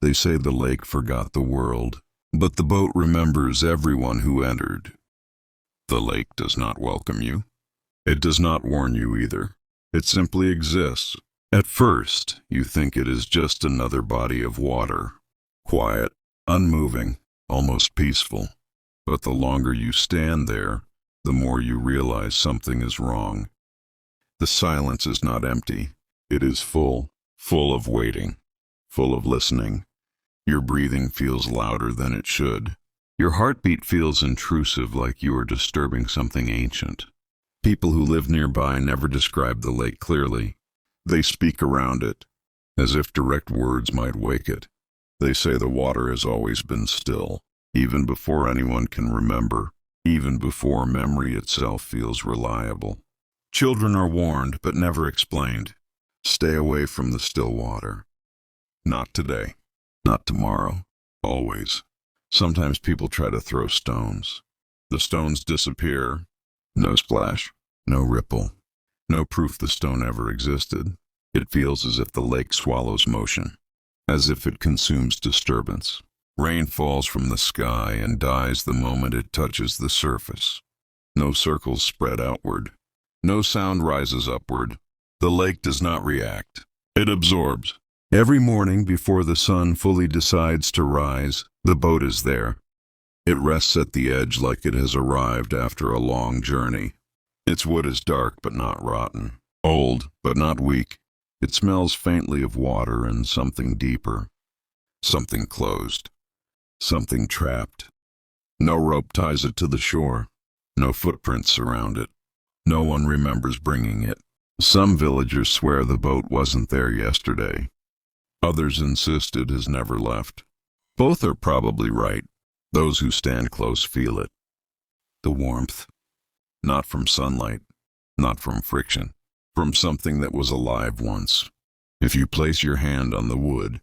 They say the lake forgot the world, but the boat remembers everyone who entered. The lake does not welcome you. It does not warn you either. It simply exists. At first, you think it is just another body of water, quiet, unmoving, almost peaceful. But the longer you stand there, the more you realize something is wrong. The silence is not empty. It is full of waiting, full of listening. Your breathing feels louder than it should. Your heartbeat feels intrusive, like you are disturbing something ancient. People who live nearby never describe the lake clearly. They speak around it, as if direct words might wake it. They say the water has always been still, even before anyone can remember, even before memory itself feels reliable. Children are warned, but never explained. Stay away from the still water. Not today, not tomorrow, always. Sometimes people try to throw stones. The stones disappear. No splash, no ripple, no proof the stone ever existed. It feels as if the lake swallows motion, as if it consumes disturbance. Rain falls from the sky and dies the moment it touches the surface. No circles spread outward. No sound rises upward. The lake does not react. It absorbs. Every morning before the sun fully decides to rise, the boat is there. It rests at the edge like it has arrived after a long journey. Its wood is dark but not rotten, old but not weak. It smells faintly of water and something deeper, something closed, something trapped. No rope ties it to the shore, no footprints surround it. No one remembers bringing it. Some villagers swear the boat wasn't there yesterday. Others insist it has never left. Both are probably right. Those who stand close feel it. The warmth, not from sunlight, not from friction, from something that was alive once. If you place your hand on the wood,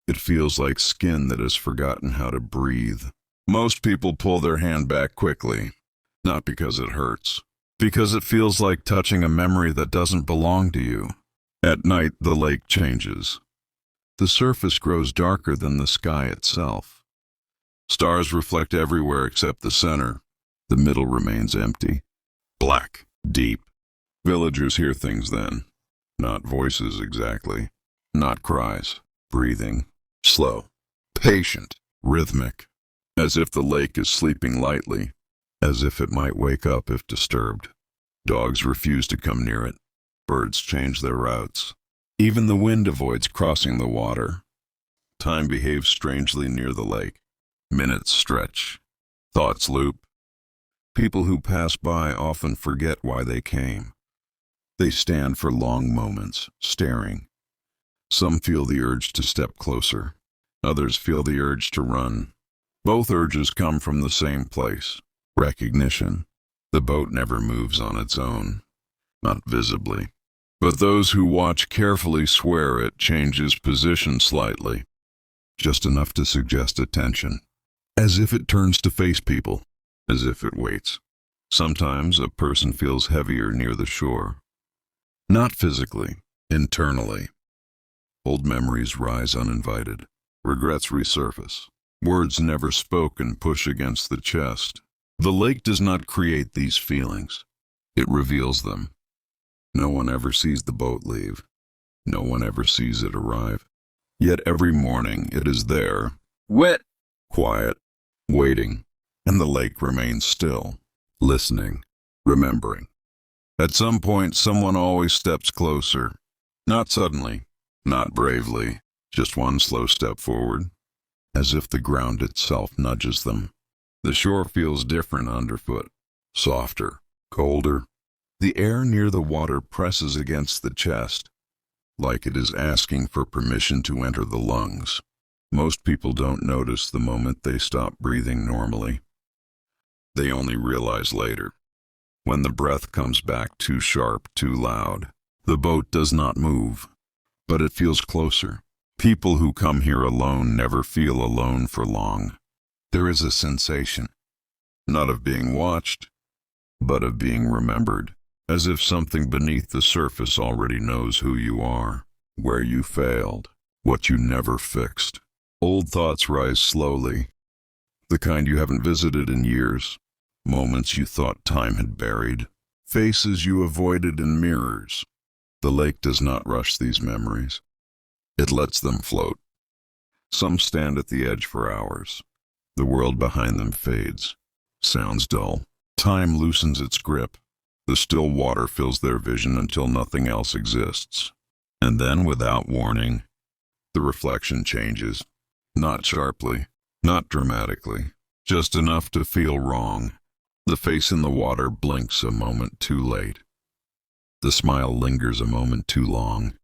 it feels like skin that has forgotten how to breathe. Most people pull their hand back quickly, not because it hurts, because it feels like touching a memory that doesn't belong to you. At night, the lake changes. The surface grows darker than the sky itself. Stars reflect everywhere except the center. The middle remains empty. Black, deep. Villagers hear things then. Not voices exactly. Not cries. Breathing. Slow. Patient. Rhythmic. As if the lake is sleeping lightly. As if it might wake up if disturbed. Dogs refuse to come near it. Birds change their routes. Even the wind avoids crossing the water. Time behaves strangely near the lake. Minutes stretch. Thoughts loop. People who pass by often forget why they came. They stand for long moments, staring. Some feel the urge to step closer. Others feel the urge to run. Both urges come from the same place, recognition. The boat never moves on its own, not visibly. But those who watch carefully swear it changes position slightly, just enough to suggest attention. As if it turns to face people, as if it waits. Sometimes a person feels heavier near the shore. Not physically, internally. Old memories rise uninvited. Regrets resurface. Words never spoken push against the chest. The lake does not create these feelings. It reveals them. No one ever sees the boat leave. No one ever sees it arrive. Yet every morning it is there, wet, quiet, waiting, and the lake remains still, listening, remembering. At some point, someone always steps closer. Not suddenly, not bravely, just one slow step forward, as if the ground itself nudges them. The shore feels different underfoot, softer, colder. The air near the water presses against the chest, like it is asking for permission to enter the lungs. Most people don't notice the moment they stop breathing normally. They only realize later, when the breath comes back too sharp, too loud. The boat does not move, but it feels closer. People who come here alone never feel alone for long. There is a sensation, not of being watched, but of being remembered, as if something beneath the surface already knows who you are, where you failed, what you never fixed. Old thoughts rise slowly, the kind you haven't visited in years, moments you thought time had buried, faces you avoided in mirrors. The lake does not rush these memories. It lets them float. Some stand at the edge for hours. The world behind them fades. Sounds dull. Time loosens its grip. The still water fills their vision until nothing else exists. And then, without warning, the reflection changes. Not sharply, not dramatically, just enough to feel wrong. The face in the water blinks a moment too late. The smile lingers a moment too long.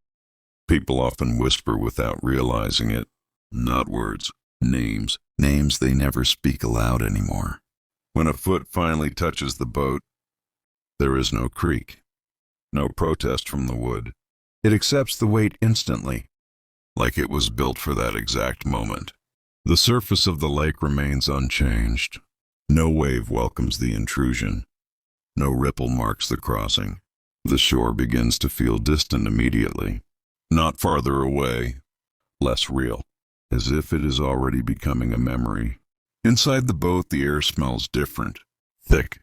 People often whisper without realizing it. Not words, names they never speak aloud anymore. When a foot finally touches the boat, there is no creak, no protest from the wood. It accepts the weight instantly, like it was built for that exact moment. The surface of the lake remains unchanged. No wave welcomes the intrusion. No ripple marks the crossing. The shore begins to feel distant immediately, not farther away, less real, as if it is already becoming a memory. Inside the boat, the air smells different, thick,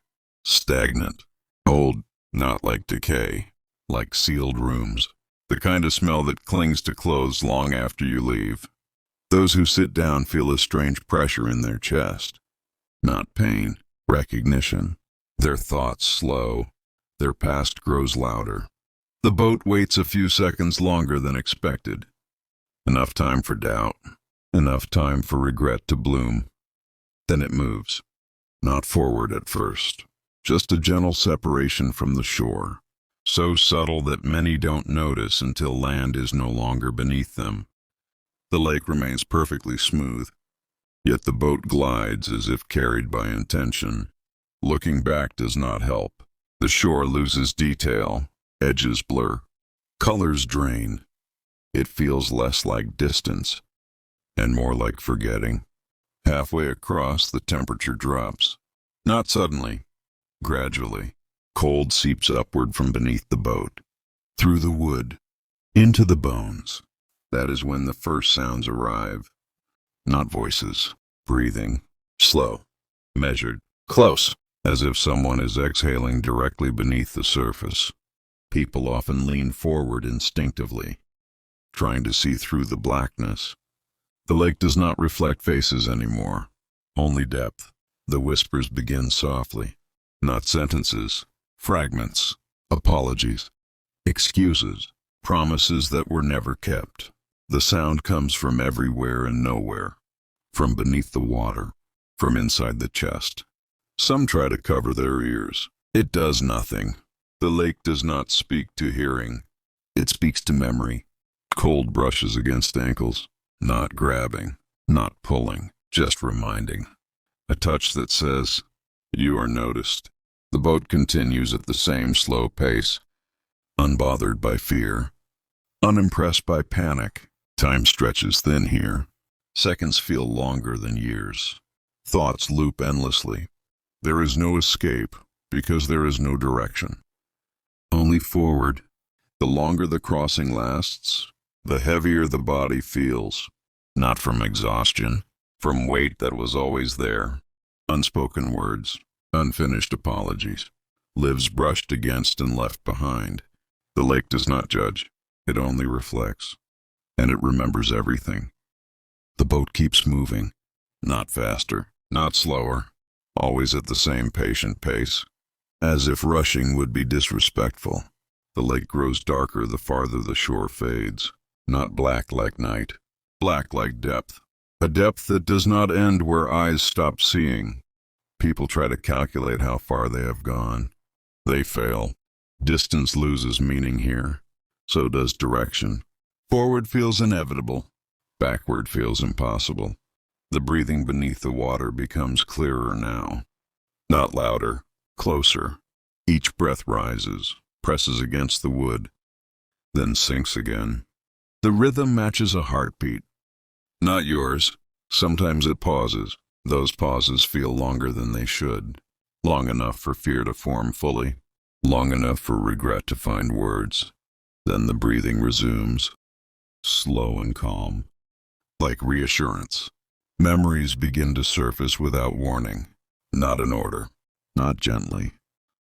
stagnant, old, not like decay, like sealed rooms, the kind of smell that clings to clothes long after you leave. Those who sit down feel a strange pressure in their chest. Not pain, recognition. Their thoughts slow. Their past grows louder. The boat waits a few seconds longer than expected. Enough time for doubt. Enough time for regret to bloom. Then it moves. Not forward at first. Just a gentle separation from the shore. So subtle that many don't notice until land is no longer beneath them. The lake remains perfectly smooth. Yet the boat glides as if carried by intention. Looking back does not help. The shore loses detail. Edges blur. Colors drain. It feels less like distance and more like forgetting. Halfway across, the temperature drops. Not suddenly, gradually. Cold seeps upward from beneath the boat, through the wood, into the bones. That is when the first sounds arrive. Not voices, breathing, slow, measured, close, as if someone is exhaling directly beneath the surface. People often lean forward instinctively, trying to see through the blackness. The lake does not reflect faces anymore, only depth. The whispers begin softly, not sentences, fragments, apologies, excuses, promises that were never kept. The sound comes from everywhere and nowhere, from beneath the water, from inside the chest. Some try to cover their ears. It does nothing. The lake does not speak to hearing. It speaks to memory. Cold brushes against ankles. Not grabbing, not pulling, just reminding. A touch that says, "You are noticed." The boat continues at the same slow pace, unbothered by fear, unimpressed by panic. Time stretches thin here. Seconds feel longer than years. Thoughts loop endlessly. There is no escape because there is no direction. Only forward. The longer the crossing lasts, the heavier the body feels, not from exhaustion, from weight that was always there. Unspoken words, unfinished apologies, lives brushed against and left behind. The lake does not judge, it only reflects, and it remembers everything. The boat keeps moving, not faster, not slower, always at the same patient pace, as if rushing would be disrespectful. The lake grows darker the farther the shore fades. Not black like night, black like depth. A depth that does not end where eyes stop seeing. People try to calculate how far they have gone. They fail. Distance loses meaning here. So does direction. Forward feels inevitable. Backward feels impossible. The breathing beneath the water becomes clearer now. Not louder, closer. Each breath rises, presses against the wood, then sinks again. The rhythm matches a heartbeat. Not yours. Sometimes it pauses. Those pauses feel longer than they should. Long enough for fear to form fully. Long enough for regret to find words. Then the breathing resumes. Slow and calm. like reassurance. Memories begin to surface without warning, not in order, not gently.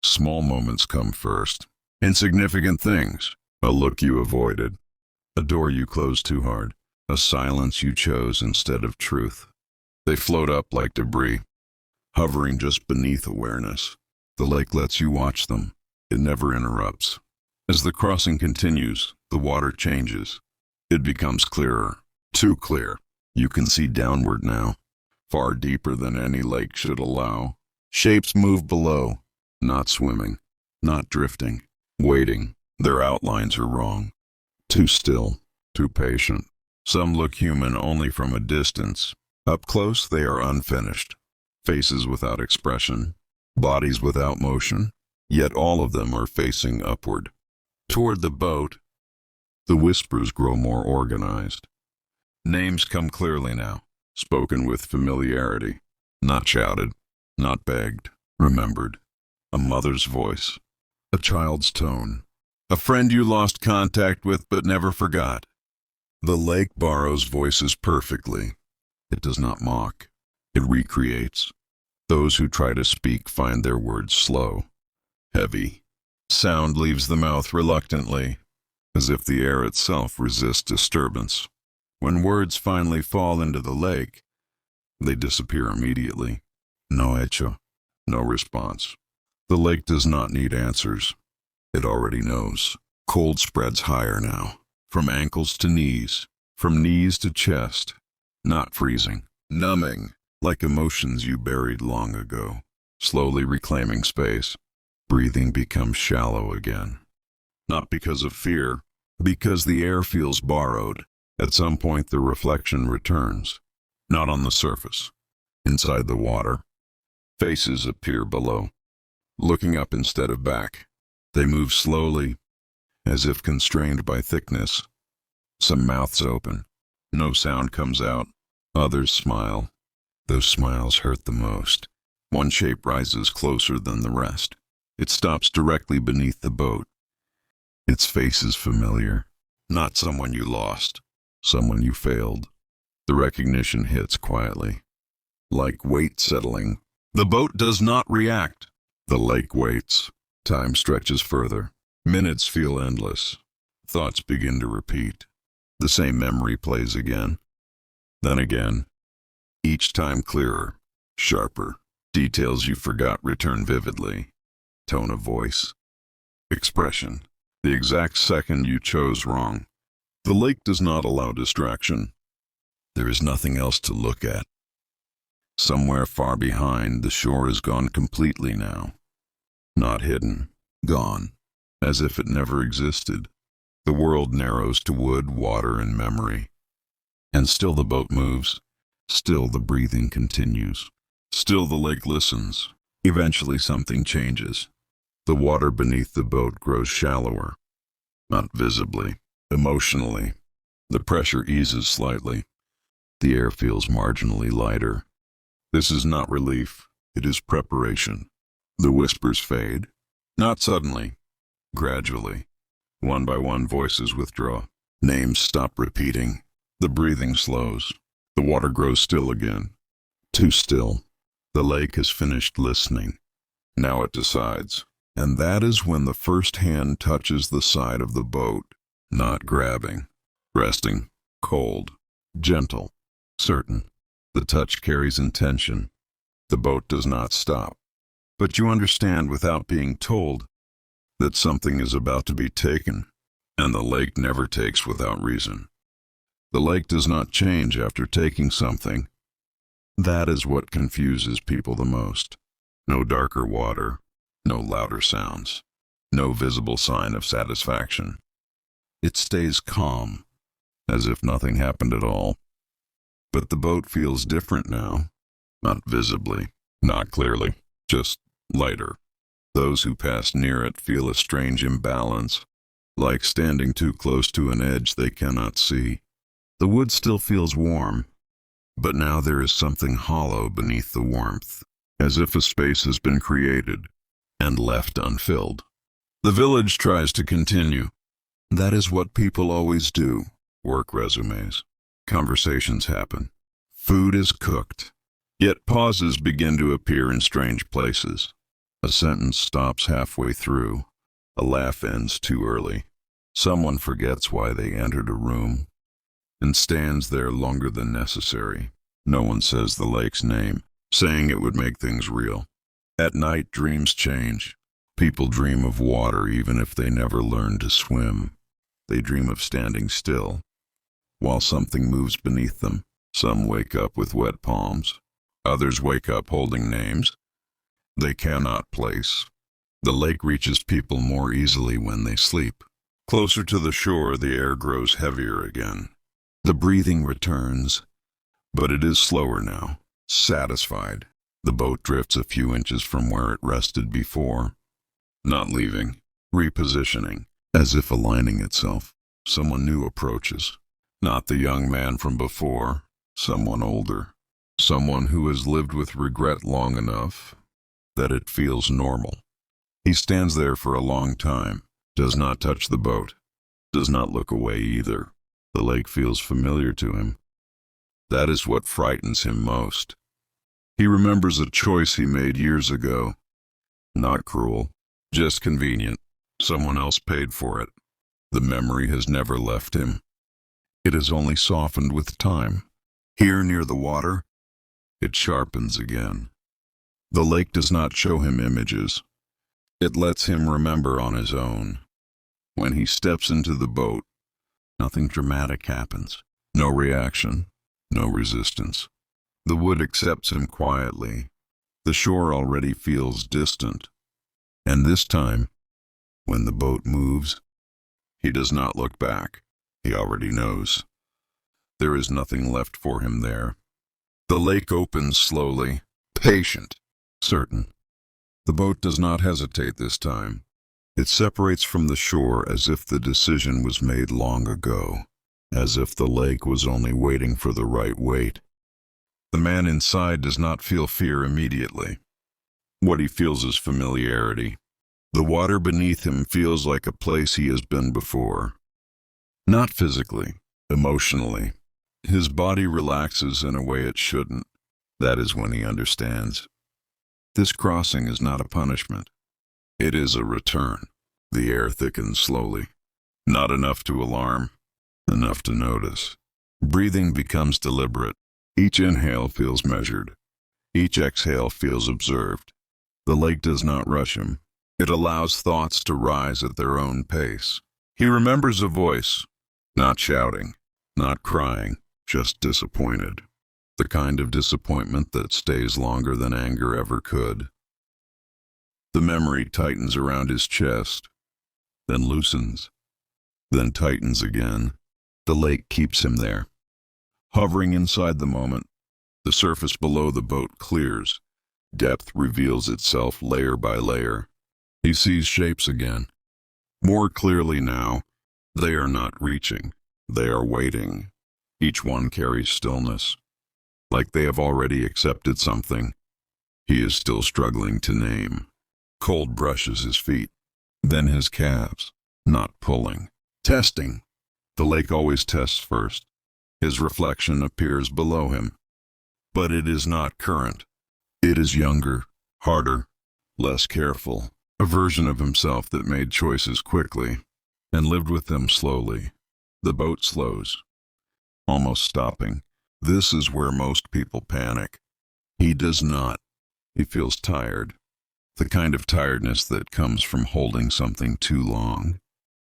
Small moments come first. Insignificant things. A look you avoided. A door you closed too hard. A silence you chose instead of truth. They float up like debris, hovering just beneath awareness. The lake lets you watch them. It never interrupts. As the crossing continues, the water changes. It becomes clearer. Too clear. You can see downward now, far deeper than any lake should allow. Shapes move below, not swimming, not drifting, waiting. Their outlines are wrong. Too still, too patient. Some look human only from a distance. Up close, they are unfinished. Faces without expression, bodies without motion, yet all of them are facing upward. Toward the boat, the whispers grow more organized. Names come clearly now, spoken with familiarity, not shouted, not begged, remembered. A mother's voice, a child's tone, a friend you lost contact with but never forgot. The lake borrows voices perfectly. It does not mock. It recreates. Those who try to speak find their words slow, heavy. Sound leaves the mouth reluctantly, as if the air itself resists disturbance. When words finally fall into the lake, they disappear immediately. No echo, no response. The lake does not need answers. It already knows. Cold spreads higher now, from ankles to knees, from knees to chest. Not freezing, numbing, like emotions you buried long ago, slowly reclaiming space. Breathing becomes shallow again. Not because of fear, because the air feels borrowed. At some point the reflection returns, not on the surface, inside the water. Faces appear below, looking up instead of back. They move slowly, as if constrained by thickness. Some mouths open, no sound comes out. Others smile. Those smiles hurt the most. One shape rises closer than the rest. It stops directly beneath the boat. Its face is familiar, not someone you lost. Someone you failed. The recognition hits quietly, like weight settling. The boat does not react. The lake waits. Time stretches further. Minutes feel endless. Thoughts begin to repeat. The same memory plays again. Then again. Each time clearer, sharper. Details you forgot return vividly. Tone of voice. Expression. The exact second you chose wrong. The lake does not allow distraction. There is nothing else to look at. Somewhere far behind, the shore is gone completely now. Not hidden, gone, as if it never existed. The world narrows to wood, water, and memory. And still the boat moves. Still the breathing continues. Still the lake listens. Eventually something changes. The water beneath the boat grows shallower. Not visibly. Emotionally, the pressure eases slightly. The air feels marginally lighter. This is not relief, it is preparation. The whispers fade, not suddenly, gradually. One by one voices withdraw. Names stop repeating. The breathing slows. The water grows still again. Too still. The lake has finished listening. Now it decides. And that is when the first hand touches the side of the boat. Not grabbing, resting, cold, gentle, certain. The touch carries intention. The boat does not stop. But you understand without being told that something is about to be taken, and the lake never takes without reason. The lake does not change after taking something. That is what confuses people the most. No darker water, no louder sounds, no visible sign of satisfaction. It stays calm, as if nothing happened at all. But the boat feels different now. Not visibly, not clearly, just lighter. Those who pass near it feel a strange imbalance, like standing too close to an edge they cannot see. The wood still feels warm, but now there is something hollow beneath the warmth, as if a space has been created and left unfilled. The village tries to continue. That is what people always do, work resumes. Conversations happen. Food is cooked. Yet pauses begin to appear in strange places. A sentence stops halfway through. A laugh ends too early. Someone forgets why they entered a room and stands there longer than necessary. No one says the lake's name, saying it would make things real. At night, dreams change. People dream of water even if they never learn to swim. They dream of standing still while something moves beneath them. Some wake up with wet palms. Others wake up holding names they cannot place. The lake reaches people more easily when they sleep. Closer to the shore, the air grows heavier again. The breathing returns, but it is slower now. Satisfied, the boat drifts a few inches from where it rested before. Not leaving, repositioning, as if aligning itself. Someone new approaches. Not the young man from before, someone older. Someone who has lived with regret long enough that it feels normal. He stands there for a long time, does not touch the boat, does not look away either. The lake feels familiar to him. That is what frightens him most. He remembers a choice he made years ago. Not cruel, just convenient. Someone else paid for it. The memory has never left him. It has only softened with time. Here near the water, it sharpens again. The lake does not show him images. It lets him remember on his own. When he steps into the boat, nothing dramatic happens. No reaction, no resistance. The wood accepts him quietly. The shore already feels distant. And this time, when the boat moves, he does not look back. He already knows. There is nothing left for him there. The lake opens slowly, patient, certain. The boat does not hesitate this time. It separates from the shore as if the decision was made long ago, as if the lake was only waiting for the right weight. The man inside does not feel fear immediately. What he feels is familiarity. The water beneath him feels like a place he has been before. Not physically, emotionally. His body relaxes in a way it shouldn't. That is when he understands. This crossing is not a punishment. It is a return. The air thickens slowly. Not enough to alarm, enough to notice. Breathing becomes deliberate. Each inhale feels measured. Each exhale feels observed. The lake does not rush him. It allows thoughts to rise at their own pace. He remembers a voice, not shouting, not crying, just disappointed. The kind of disappointment that stays longer than anger ever could. The memory tightens around his chest, then loosens, then tightens again. The lake keeps him there, hovering inside the moment. The surface below the boat clears. Depth reveals itself layer by layer. He sees shapes again. More clearly now, they are not reaching. They are waiting. Each one carries stillness, like they have already accepted something he is still struggling to name. Cold brushes his feet, then his calves, not pulling. Testing. The lake always tests first. His reflection appears below him. But it is not current. It is younger, harder, less careful. A version of himself that made choices quickly and lived with them slowly. The boat slows, almost stopping. This is where most people panic. He does not. He feels tired. The kind of tiredness that comes from holding something too long.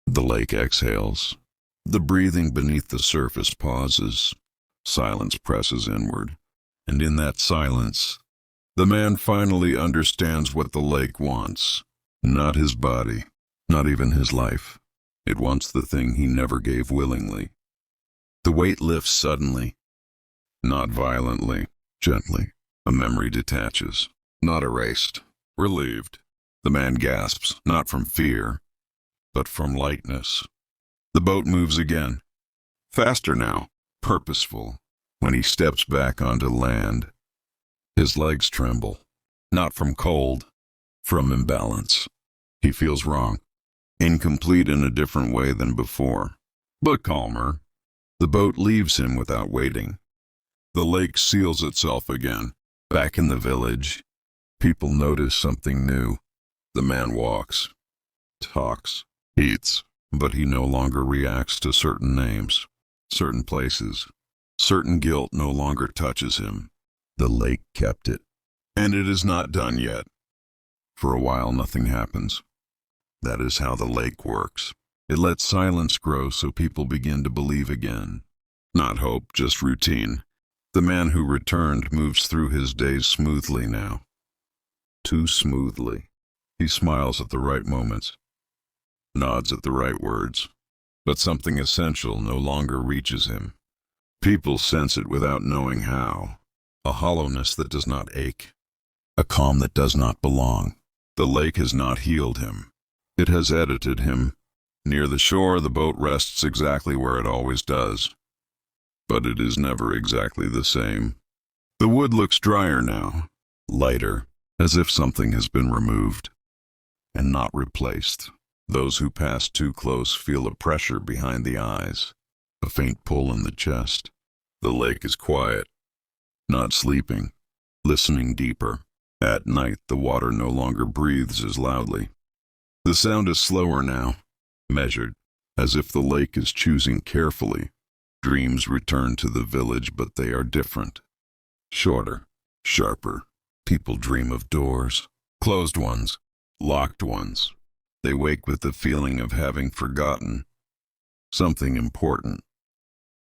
The lake exhales. The breathing beneath the surface pauses. Silence presses inward. And in that silence, the man finally understands what the lake wants. Not his body, not even his life. It wants the thing he never gave willingly. The weight lifts suddenly, not violently, gently. A memory detaches, not erased, relieved. The man gasps, not from fear, but from lightness. The boat moves again, faster now, purposeful. When he steps back onto land, his legs tremble, not from cold, from imbalance. He feels wrong, incomplete in a different way than before, but calmer. The boat leaves him without waiting. The lake seals itself again. Back in the village, people notice something new. The man walks, talks, eats, but he no longer reacts to certain names, certain places. Certain guilt no longer touches him. The lake kept it. And it is not done yet. For a while, nothing happens. That is how the lake works. It lets silence grow so people begin to believe again. Not hope, just routine. The man who returned moves through his days smoothly now. Too smoothly. He smiles at the right moments, nods at the right words, but something essential no longer reaches him. People sense it without knowing how. A hollowness that does not ache. A calm that does not belong. The lake has not healed him. It has edited him. Near the shore, the boat rests exactly where it always does. But it is never exactly the same. The wood looks drier now, lighter, as if something has been removed and not replaced. Those who pass too close feel a pressure behind the eyes, a faint pull in the chest. The lake is quiet, not sleeping, listening deeper. At night, the water no longer breathes as loudly. The sound is slower now, measured, as if the lake is choosing carefully. Dreams return to the village, but they are different. Shorter, sharper. People dream of doors, closed ones, locked ones. They wake with the feeling of having forgotten something important,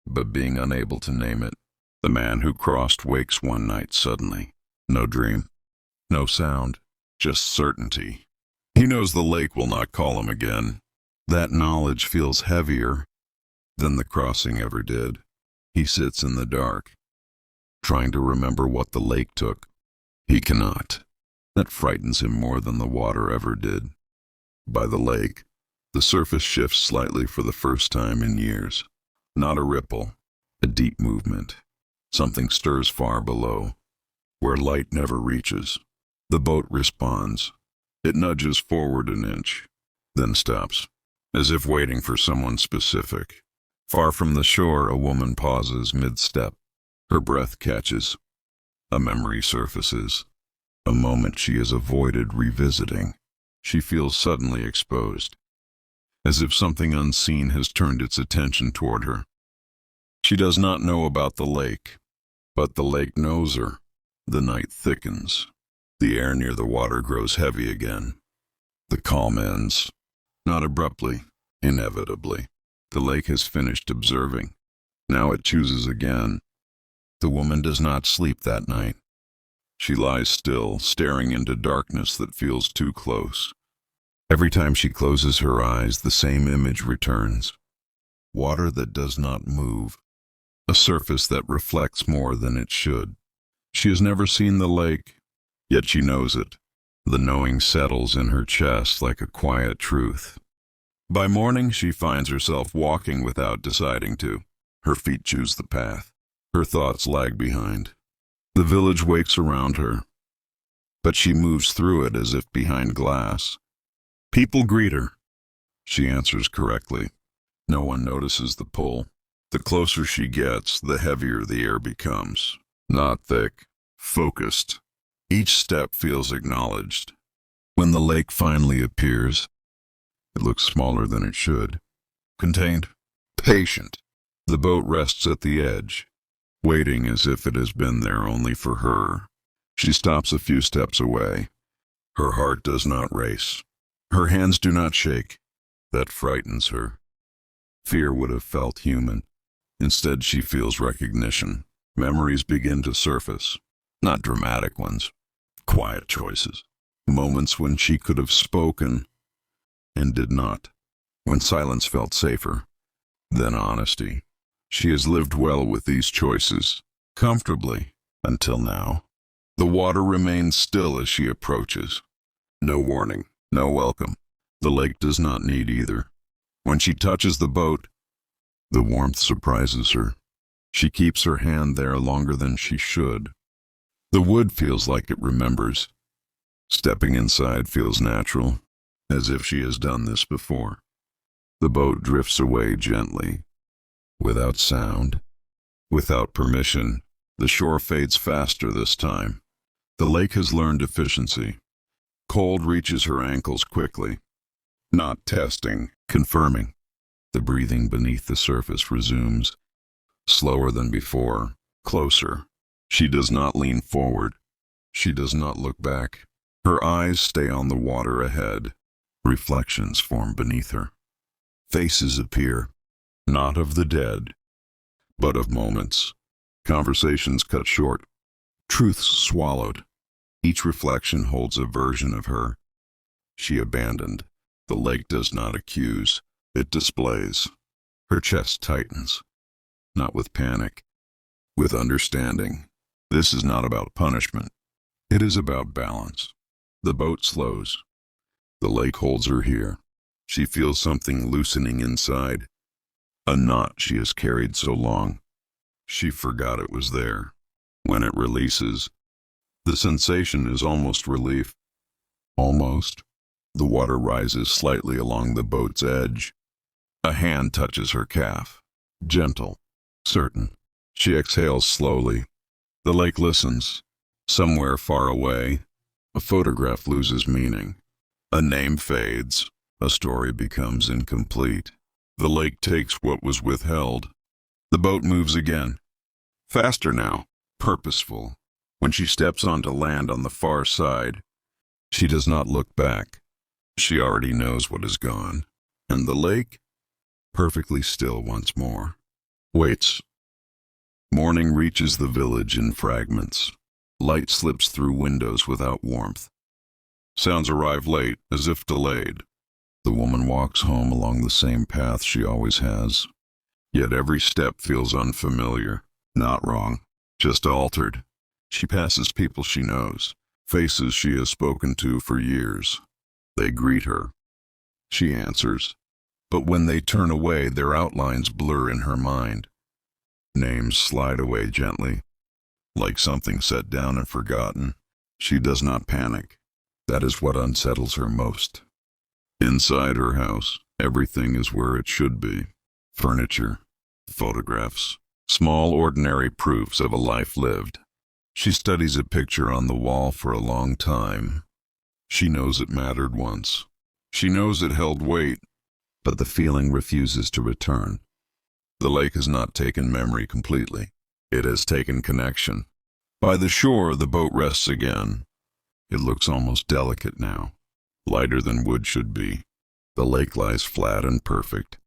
but being unable to name it. The man who crossed wakes one night suddenly. No dream, no sound, just certainty. He knows the lake will not call him again. That knowledge feels heavier than the crossing ever did. He sits in the dark, trying to remember what the lake took. He cannot. That frightens him more than the water ever did. By the lake, the surface shifts slightly for the first time in years. Not a ripple, a deep movement. Something stirs far below, where light never reaches. The boat responds. It nudges forward an inch, then stops, as if waiting for someone specific. Far from the shore, a woman pauses mid-step. Her breath catches. A memory surfaces. A moment she has avoided revisiting. She feels suddenly exposed, as if something unseen has turned its attention toward her. She does not know about the lake, but the lake knows her. The night thickens. The air near the water grows heavy again. The calm ends, not abruptly, inevitably. The lake has finished observing. Now it chooses again. The woman does not sleep that night. She lies still, staring into darkness that feels too close. Every time she closes her eyes, the same image returns. Water that does not move. A surface that reflects more than it should. She has never seen the lake, yet she knows it. The knowing settles in her chest like a quiet truth. By morning, she finds herself walking without deciding to. Her feet choose the path. Her thoughts lag behind. The village wakes around her, but she moves through it as if behind glass. People greet her. She answers correctly. No one notices the pull. The closer she gets, the heavier the air becomes. Not thick, focused. Each step feels acknowledged. When the lake finally appears, it looks smaller than it should. Contained, patient. The boat rests at the edge, waiting as if it has been there only for her. She stops a few steps away. Her heart does not race. Her hands do not shake. That frightens her. Fear would have felt human. Instead, she feels recognition. Memories begin to surface. Not dramatic ones. Quiet choices. Moments when she could have spoken and did not. When silence felt safer. Then honesty. She has lived well with these choices, comfortably, until now. The water remains still as she approaches. No warning, no welcome. The lake does not need either. When she touches the boat, the warmth surprises her. She keeps her hand there longer than she should. The wood feels like it remembers. Stepping inside feels natural, as if she has done this before. The boat drifts away gently. without sound, without permission. The shore fades faster this time. The lake has learned efficiency. Cold reaches her ankles quickly. Not testing, confirming. The breathing beneath the surface resumes, slower than before, closer. She does not lean forward. She does not look back. Her eyes stay on the water ahead. Reflections form beneath her. Faces appear, not of the dead, but of moments. Conversations cut short. Truths swallowed. Each reflection holds a version of her. She abandoned. The lake does not accuse. It displays. Her chest tightens. Not with panic, with understanding. This is not about punishment. It is about balance. The boat slows. The lake holds her here. She feels something loosening inside. A knot she has carried so long. She forgot it was there. When it releases, the sensation is almost relief. Almost. The water rises slightly along the boat's edge. A hand touches her calf. Gentle, certain. She exhales slowly. The lake listens. Somewhere far away, a photograph loses meaning. A name fades. A story becomes incomplete. The lake takes what was withheld. The boat moves again. Faster now, purposeful. When she steps onto land on the far side, she does not look back. She already knows what is gone. And the lake, perfectly still once more, waits. Morning reaches the village in fragments. Light slips through windows without warmth. Sounds arrive late, as if delayed. The woman walks home along the same path she always has. Yet every step feels unfamiliar. Not wrong, just altered. She passes people she knows, faces she has spoken to for years. They greet her. She answers. But when they turn away, their outlines blur in her mind. Names slide away gently, like something set down and forgotten. She does not panic. That is what unsettles her most. Inside her house, everything is where it should be. Furniture, photographs, small ordinary proofs of a life lived. She studies a picture on the wall for a long time. She knows it mattered once. She knows it held weight, but the feeling refuses to return. The lake has not taken memory completely. It has taken connection. By the shore, the boat rests again. It looks almost delicate now, lighter than wood should be. The lake lies flat and perfect,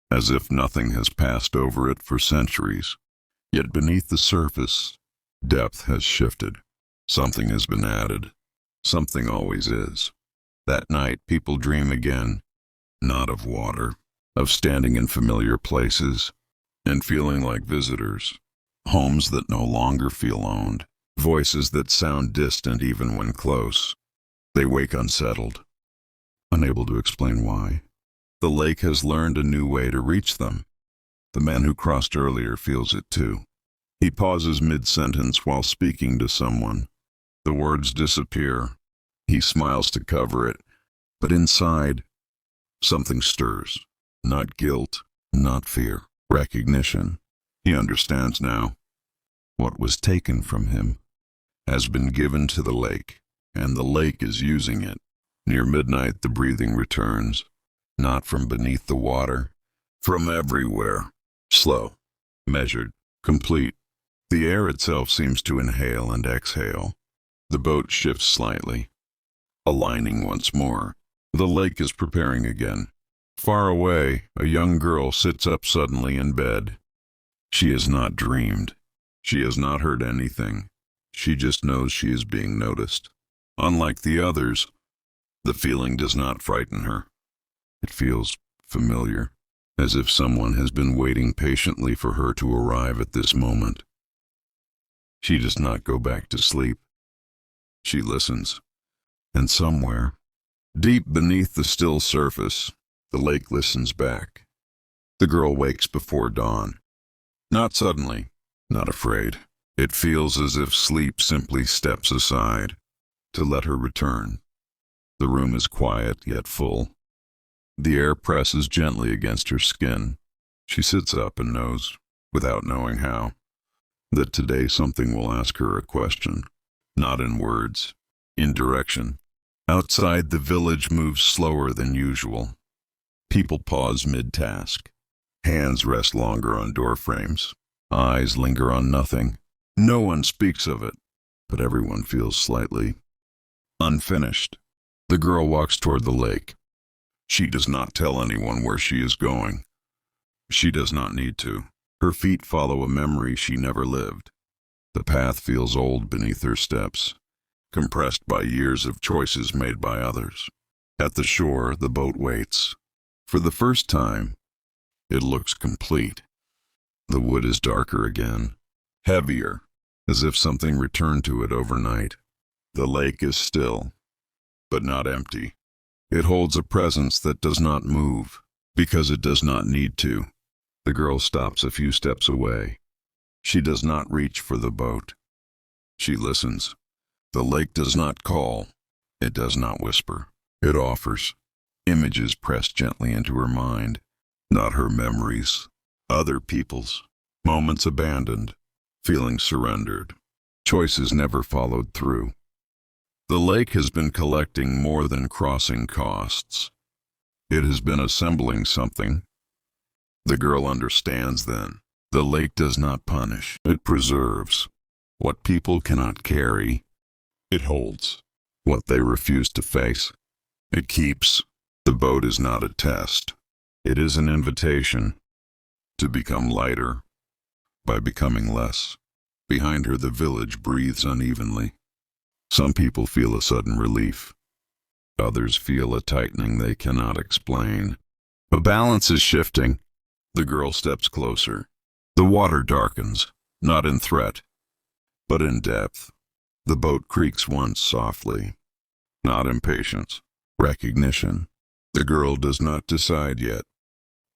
as if nothing has passed over it for centuries. Yet beneath the surface, depth has shifted. Something has been added. Something always is. That night, people dream again, not of water, of standing in familiar places and feeling like visitors. Homes that no longer feel owned. Voices that sound distant even when close. They wake unsettled, unable to explain why. The lake has learned a new way to reach them. The man who crossed earlier feels it too. He pauses mid-sentence while speaking to someone. The words disappear. He smiles to cover it, but inside, something stirs. Not guilt, not fear, recognition. He understands now. What was taken from him has been given to the lake, and the lake is using it. Near midnight, the breathing returns, not from beneath the water, from everywhere. Slow, measured, complete. The air itself seems to inhale and exhale. The boat shifts slightly, aligning once more. The lake is preparing again. Far away, a young girl sits up suddenly in bed. She has not dreamed. She has not heard anything. She just knows she is being noticed. Unlike the others, the feeling does not frighten her. It feels familiar, as if someone has been waiting patiently for her to arrive at this moment. She does not go back to sleep. She listens, and somewhere, deep beneath the still surface, the lake listens back. The girl wakes before dawn. Not suddenly, not afraid. It feels as if sleep simply steps aside to let her return. The room is quiet yet full. The air presses gently against her skin. She sits up and knows, without knowing how, that today something will ask her a question, not in words, in direction. Outside, the village moves slower than usual. People pause mid-task. Hands rest longer on door frames. Eyes linger on nothing. No one speaks of it, but everyone feels slightly unfinished. The girl walks toward the lake. She does not tell anyone where she is going. She does not need to. Her feet follow a memory she never lived. The path feels old beneath her steps, compressed by years of choices made by others. At the shore, the boat waits. For the first time, it looks complete. The wood is darker again, heavier, as if something returned to it overnight. The lake is still, but not empty. It holds a presence that does not move, because it does not need to. The girl stops a few steps away. She does not reach for the boat. She listens. The lake does not call. It does not whisper. It offers. Images pressed gently into her mind. Not her memories. Other people's. Moments abandoned. Feelings surrendered. Choices never followed through. The lake has been collecting more than crossing costs. It has been assembling something. The girl understands then. The lake does not punish. It preserves. What people cannot carry, it holds. What they refuse to face, it keeps. The boat is not a test. It is an invitation to become lighter by becoming less. Behind her, the village breathes unevenly. Some people feel a sudden relief. Others feel a tightening they cannot explain. The balance is shifting. The girl steps closer. The water darkens, not in threat, but in depth. The boat creaks once softly, not impatience, recognition. The girl does not decide yet.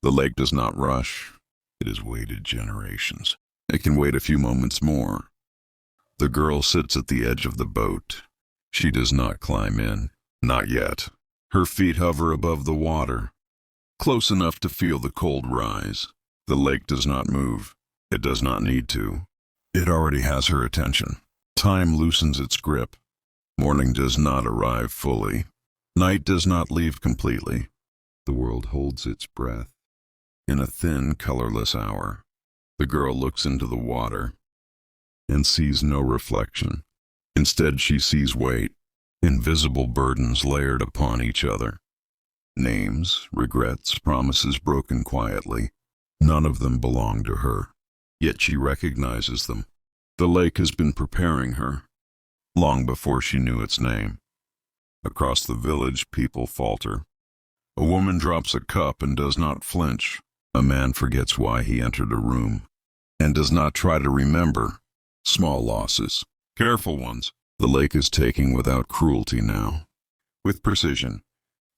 The lake does not rush. It has waited generations. It can wait a few moments more. The girl sits at the edge of the boat. She does not climb in, not yet. Her feet hover above the water, close enough to feel the cold rise. The lake does not move. It does not need to. It already has her attention. Time loosens its grip. Morning does not arrive fully. Night does not leave completely. The world holds its breath. In a thin, colorless hour, the girl looks into the water and sees no reflection. Instead, she sees weight, invisible burdens layered upon each other. Names, regrets, promises broken quietly. None of them belong to her, yet she recognizes them. The lake has been preparing her, long before she knew its name. Across the village, people falter. A woman drops a cup and does not flinch. A man forgets why he entered a room, and does not try to remember. Small losses, careful ones. The lake is taking without cruelty now. With precision,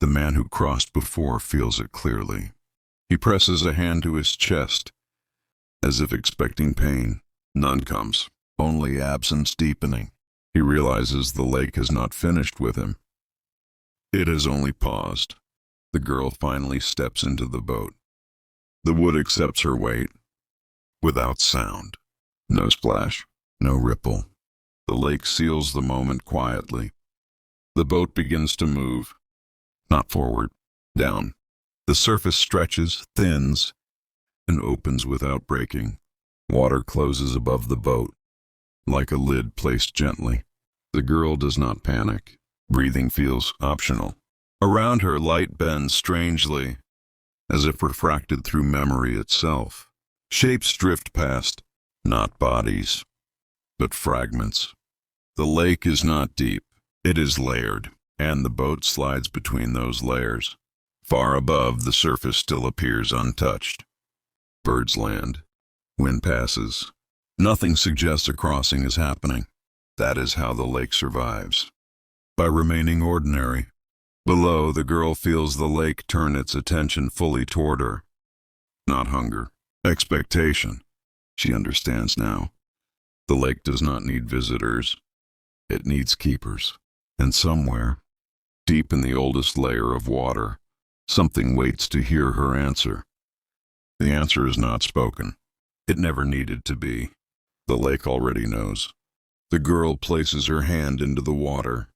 the man who crossed before feels it clearly. He presses a hand to his chest, as if expecting pain. None comes, only absence deepening. He realizes the lake has not finished with him. It has only paused. The girl finally steps into the boat. The wood accepts her weight, without sound. No splash, no ripple. The lake seals the moment quietly. The boat begins to move, not forward, down. The surface stretches, thins, and opens without breaking. Water closes above the boat, like a lid placed gently. The girl does not panic. Breathing feels optional. Around her, light bends strangely, as if refracted through memory itself. Shapes drift past, not bodies, but fragments. The lake is not deep. It is layered, and the boat slides between those layers. Far above, the surface still appears untouched. Birds land. Wind passes. Nothing suggests a crossing is happening. That is how the lake survives, by remaining ordinary. Below, the girl feels the lake turn its attention fully toward her. Not hunger, expectation. She understands now. The lake does not need visitors. It needs keepers. And somewhere, deep in the oldest layer of water, something waits to hear her answer. The answer is not spoken. It never needed to be. The lake already knows. The girl places her hand into the water,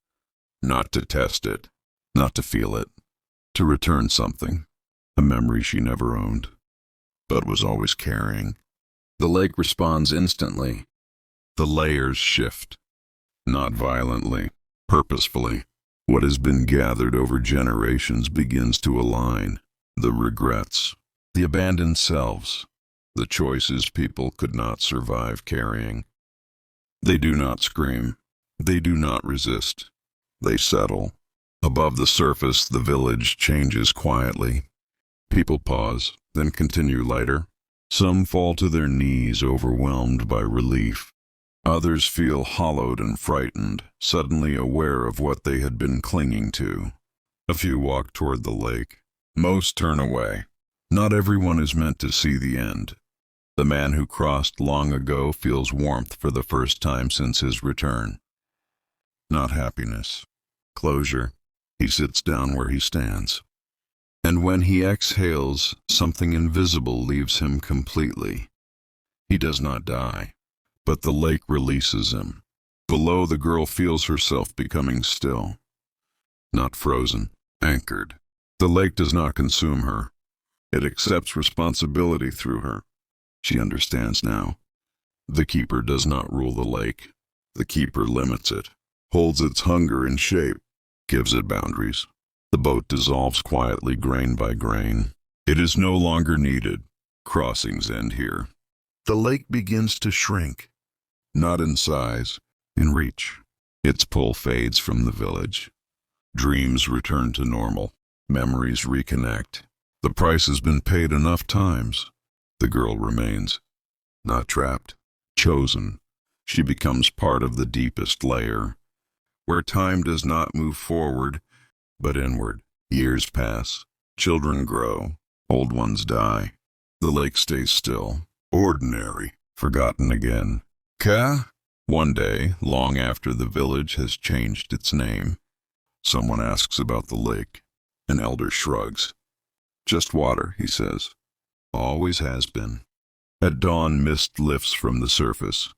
not to test it, not to feel it, to return something, a memory she never owned, but was always carrying. The lake responds instantly. The layers shift, not violently, purposefully. What has been gathered over generations begins to align. The regrets, the abandoned selves, the choices people could not survive carrying. They do not scream. They do not resist. They settle. Above the surface, the village changes quietly. People pause, then continue lighter. Some fall to their knees, overwhelmed by relief. Others feel hollowed and frightened, suddenly aware of what they had been clinging to. A few walk toward the lake. Most turn away. Not everyone is meant to see the end. The man who crossed long ago feels warmth for the first time since his return. Not happiness. Closure. He sits down where he stands. And when he exhales, something invisible leaves him completely. He does not die, but the lake releases him. Below, the girl feels herself becoming still. Not frozen, anchored. The lake does not consume her. It accepts responsibility through her. She understands now. The keeper does not rule the lake. The keeper limits it, holds its hunger in shape, gives it boundaries. The boat dissolves quietly, grain by grain. It is no longer needed. Crossings end here. The lake begins to shrink, not in size, in reach. Its pull fades from the village. Dreams return to normal. Memories reconnect. The price has been paid enough times. The girl remains, not trapped, chosen. She becomes part of the deepest layer, where time does not move forward, but inward. Years pass, children grow, old ones die. The lake stays still, ordinary, forgotten again. One day, long after the village has changed its name, someone asks about the lake. An elder shrugs. Just water, he says. Always has been. At dawn, mist lifts from the surface.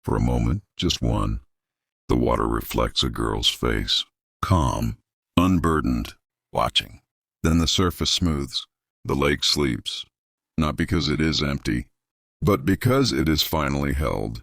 For a moment, just one. The water reflects a girl's face. Calm, unburdened, watching. Then the surface smooths. The lake sleeps. Not because it is empty, but because it is finally held.